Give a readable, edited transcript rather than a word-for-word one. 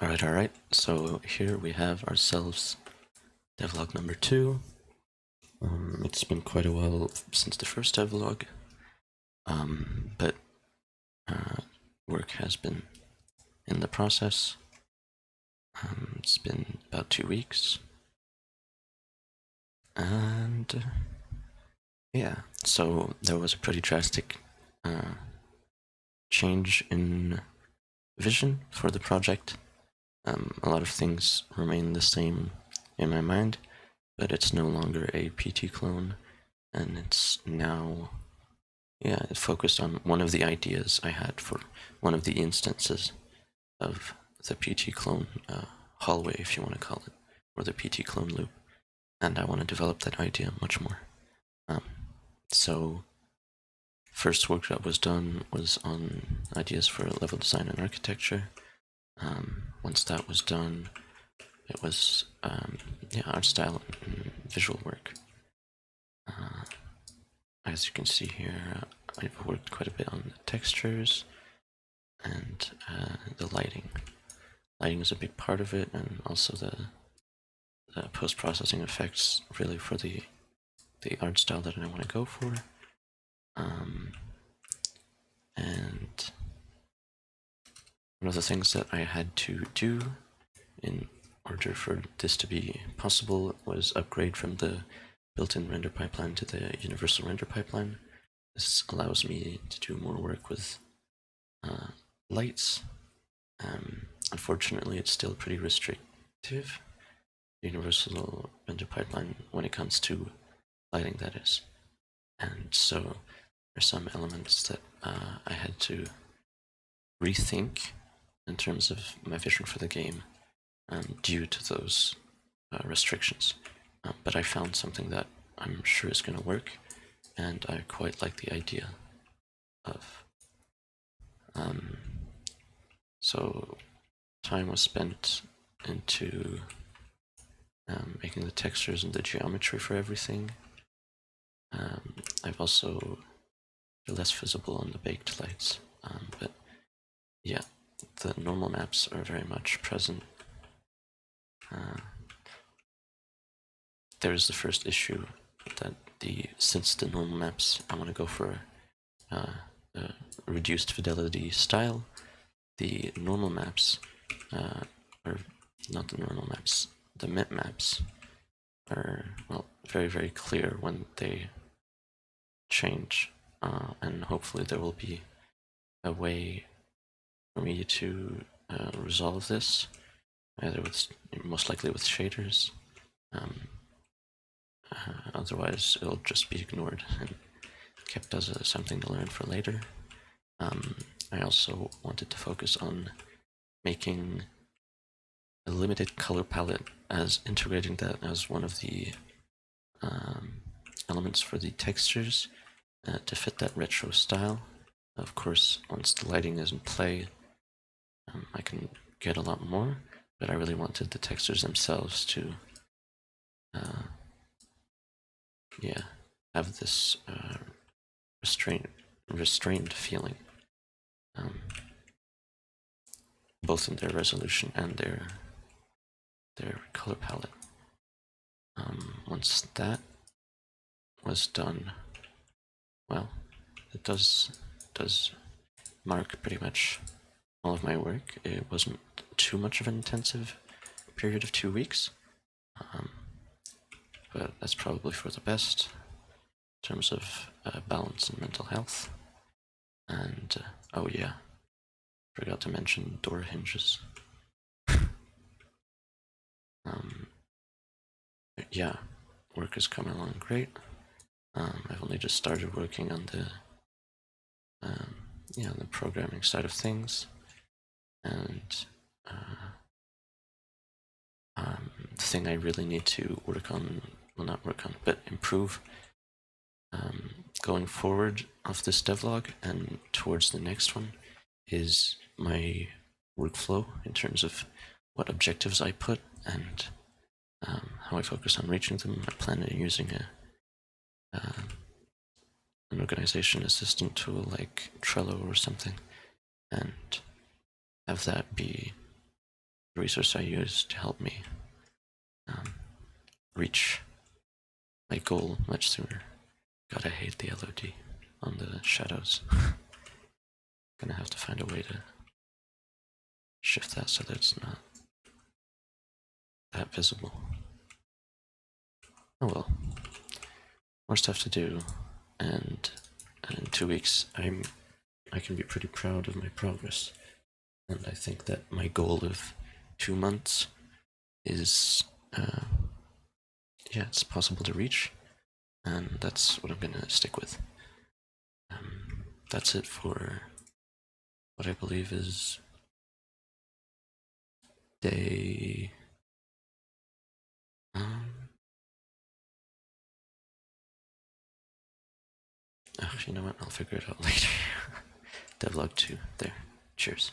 Alright. So here we have ourselves devlog number 2. It's been quite a while since the first devlog, but work has been in the process. It's been about 2 weeks, and yeah, so there was a pretty drastic change in vision for the project. A lot of things remain the same in my mind, but it's no longer a PT clone, and it's now, it focused on one of the ideas I had for one of the instances of the PT clone hallway, if you want to call it, or the PT clone loop, and I want to develop that idea much more. So first work that was done was on ideas for level design and architecture. Once that was done, it was art style and visual work. As you can see here, I've worked quite a bit on the textures and the lighting. Lighting is a big part of it, and also the post-processing effects really for the art style that I want to go for. And one of the things that I had to do in order for this to be possible was upgrade from the built-in render pipeline to the universal render pipeline. This allows me to do more work with lights. Unfortunately, it's still pretty restrictive, the universal render pipeline, when it comes to lighting, that is. And so there's some elements that I had to rethink in terms of my vision for the game due to those restrictions. But I found something that I'm sure is going to work, and I quite like the idea of. So time was spent into making the textures and the geometry for everything. I've also been less visible on the baked lights, but yeah, the normal maps are very much present. There's the first issue that since the normal maps, I want to go for a reduced fidelity style. The normal maps, or not the normal maps, the mip maps are, well, very, very clear when they change, and hopefully there will be a way for me to resolve this, either with, most likely with shaders. Otherwise it'll just be ignored and kept as something to learn for later. I also wanted to focus on making a limited color palette, as integrating that as one of the elements for the textures to fit that retro style. Of course, once the lighting is in play, I can get a lot more, but I really wanted the textures themselves to have this restrained feeling, both in their resolution and their color palette. Once that was done, well, it does mark pretty much all of my work. It wasn't too much of an intensive period of 2 weeks, but that's probably for the best in terms of balance and mental health. And oh yeah, forgot to mention door hinges. Yeah, work is coming along great. I've only just started working on the the programming side of things, and the thing I really need to work on, well, not work on, but improve going forward of this devlog and towards the next one, is my workflow in terms of what objectives I put and how I focus on reaching them. I plan on using an organization assistant tool like Trello or something, and have that be the resource I use to help me reach my goal much sooner. God, I hate the LOD on the shadows. Gonna have to find a way to shift that so that it's not that visible. Oh well. More stuff to do, and in 2 weeks I can be pretty proud of my progress. And I think that my goal of 2 months is yeah, it's possible to reach, and that's what I'm gonna stick with. That's it for what I believe is day you know what, I'll figure it out later. Devlog 2 there. Cheers.